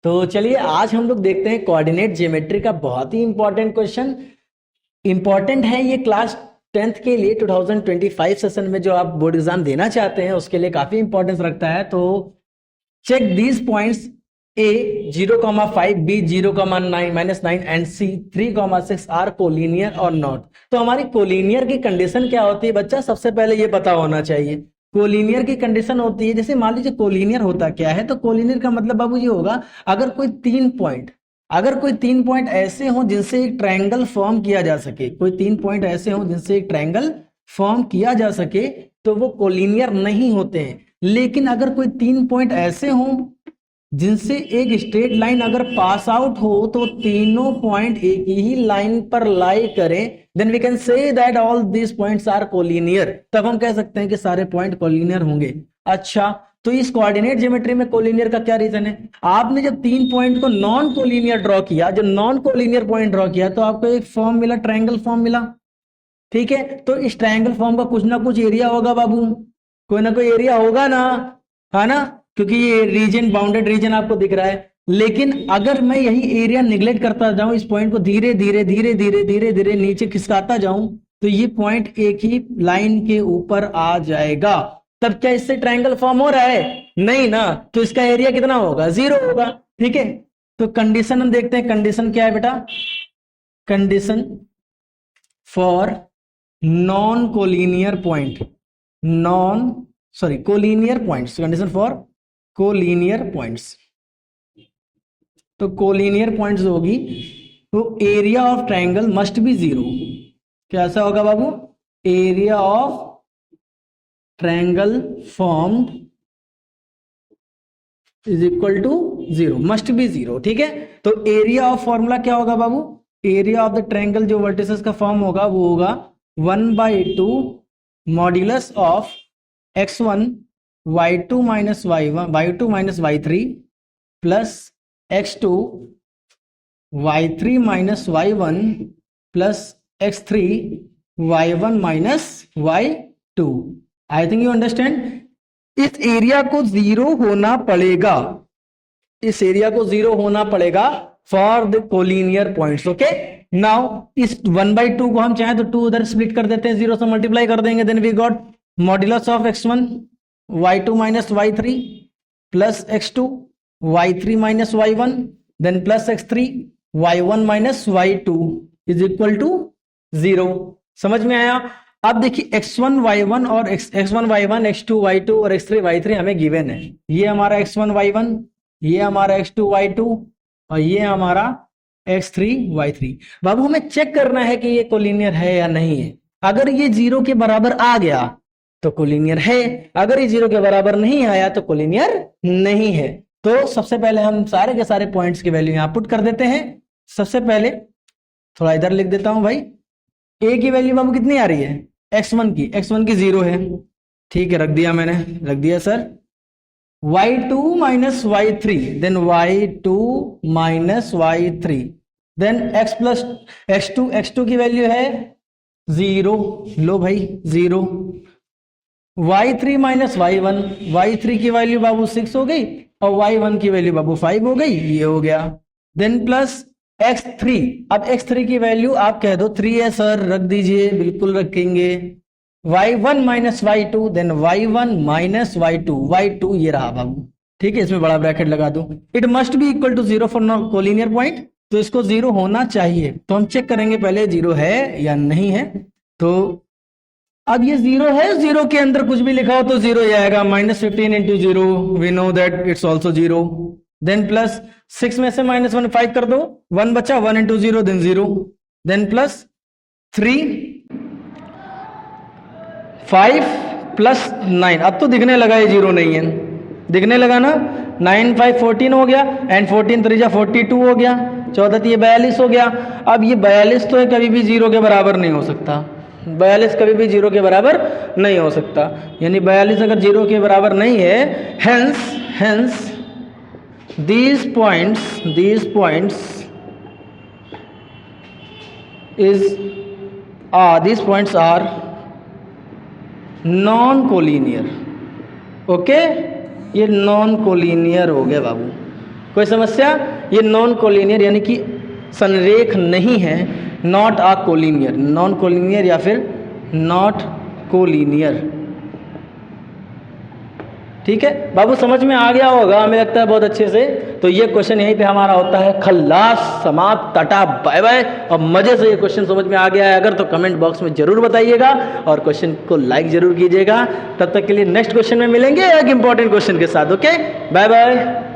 तो चलिए आज हम लोग देखते हैं कोऑर्डिनेट ज्योमेट्री का बहुत ही इंपॉर्टेंट क्वेश्चन। इंपॉर्टेंट है ये क्लास 10th के लिए 2025 सेशन में जो आप बोर्ड एग्जाम देना चाहते हैं उसके लिए काफी इंपॉर्टेंस रखता है। तो check these points A 0,5, B 0,9 and C 3,6 are collinear और नॉट। तो हमारी कोलिनियर की कंडीशन क्या होती है बच्चा, सबसे पहले ये पता होना चाहिए। कोलिनियर की कंडीशन होती है, जैसे मान लीजिए कोलिनियर होता क्या है, तो कोलिनियर का मतलब बाबू ये होगा अगर कोई तीन पॉइंट ऐसे हों जिनसे एक ट्रायंगल फॉर्म किया जा सके, कोई 3 पॉइंट ऐसे हों जिनसे एक ट्रायंगल फॉर्म किया जा सके तो वो कोलिनियर नहीं होते हैं। लेकिन अगर कोई 3 पॉइंट ऐसे हों जिनसे एक स्ट्रेट लाइन अगर पास आउट हो तो तीनों पॉइंट एक ही लाइन पर लाई करें, then we can say that all these points are collinear. तब हम कह सकते हैं कि सारे पॉइंट कोलिनियर होंगे। अच्छा, तो इस कोऑर्डिनेट ज्योमेट्री में कोलिनियर का क्या रीजन है? आपने जब 3 पॉइंट को नॉन कोलिनियर ड्रॉ किया, जो नॉन कोलिनियर पॉइंट ड्रॉ किया, तो आपको एक फॉर्म मिला, ट्रायंगल फॉर्म मिला। ठीक है, तो इस ट्रायंगल फॉर्म का कुछ ना कुछ एरिया होगा बाबू, कोई ना कोई एरिया होगा ना, है ना, क्योंकि ये रीजन, बाउंडेड रीजन आपको दिख रहा है। लेकिन अगर मैं यही एरिया निगलेक्ट करता जाऊं, इस पॉइंट को धीरे धीरे धीरे धीरे धीरे धीरे नीचे खिसकाता जाऊं, तो ये पॉइंट एक ही लाइन के ऊपर आ जाएगा। तब क्या इससे ट्रायंगल फॉर्म हो रहा है? नहीं ना, तो इसका एरिया कितना होगा? 0 होगा। ठीक है, तो कंडीशन हम देखते हैं। कंडीशन क्या है बेटा? Condition for non collinear point, collinear points, condition for collinear points. तो कोलिनियर पॉइंट्स होगी तो area of triangle must be 0। कैसा होगा बाबू? Area of triangle formed is equal to 0, must be 0। ठीक है, तो एरिया ऑफ फॉर्मूला क्या होगा बाबू? एरिया ऑफ द ट्रायंगल जो वर्टिसेस का फॉर्म होगा वो होगा 1/2 modulus of x1 y2 minus y3 plus x2 y3 minus y1 plus x3 y1 minus y2। I think you understand. इस एरिया को 0 होना पड़ेगा, इस एरिया को 0 होना पड़ेगा for the collinear points. Okay, now इस 1/2 को हम चाहें तो 2 उधर स्प्लिट कर देते हैं, 0 से मल्टीप्लाई कर देंगे, then we got modulus of x1 y2 minus y3 plus x2 y3 minus y1 then plus x3 y1 minus y2 is equal to 0। समझ में आया? अब देखिए x1 y1 और x1 y1 x2 y2 और x3 y3 हमें given है। ये हमारा x1 y1, ये हमारा x2 y2 और ये हमारा x3 y3। बाबू हमें चेक करना है कि ये कोलिनियर है या नहीं है। अगर ये 0 के बराबर आ गया तो कोलिनियर है, अगर ये 0 के बराबर नहीं आया तो कोलिनियर नहीं है। तो सबसे पहले हम सारे के सारे पॉइंट्स की वैल्यू यहां पुट कर देते हैं। सबसे पहले थोड़ा इधर लिख देता हूं भाई, ए की वैल्यू बाबू कितनी आ रही है? x1 की 0 है। ठीक है, रख दिया मैंने, रख दिया sir. y2 minus y3 then y2 minus y3 then x plus x2 की वैल्यू है 0। लो भाई 0। y3 माइनस y1, y3 की वैल्यू बाबू 6 हो गई और y1 की वैल्यू बाबू 5 हो गई, ये हो गया। देन प्लस x3, अब x3 की वैल्यू आप कह दो 3 है सर, रख दीजिए, बिल्कुल रखेंगे। y1 minus y2 then y1 minus y2 ये रहा बाबू। ठीक है, इसमें बड़ा ब्रैकेट लगा दो। It must be equal to 0 for collinear point, तो इसको 0 होना चाहिए। तो हम चेक करेंगे पहले 0 है या नहीं है। तो अब ये 0 है, 0 के अंदर कुछ भी लिखा हो तो 0 ही आएगा। -15 into 0 we know that it's also 0। Then plus 6 में से -1 5 कर दो, 1 बचा, 1 into 0 then 0। Then plus 3 5 plus 9, अब तो दिखने लगा ये 0 नहीं है, दिखने लगा ना। 9 5 14 हो गया एंड 14 3 42 हो गया, 14 ये 42 हो गया। अब ये 42 तो है, कभी भी 0 के बराबर नहीं हो सकता। 42 कभी भी 0 के बराबर नहीं हो सकता, यानी 42 अगर 0 के बराबर नहीं है, hence these points are non collinear. Okay, ये नॉन कोलिनियर हो गया बाबू। कोई समस्या? ये नॉन कोलिनियर यानी कि संरेख नहीं है, not a collinear, non collinear या फिर नॉट कोलिनियर। ठीक है बाबू, समझ में आ गया होगा हमें लगता है बहुत अच्छे से। तो ये क्वेश्चन यहीं पे हमारा होता है खल्लास, समाप्त, टाटा बाय बाय। और मजे से ये क्वेश्चन समझ में आ गया है अगर तो कमेंट बॉक्स में जरूर बताइएगा और क्वेश्चन को लाइक जरूर कीजिएगा। तब तक के लिए नेक्स्ट क्वेश्चन में मिलेंगे एक इंपॉर्टेंट क्वेश्चन के साथ। Okay, bye bye.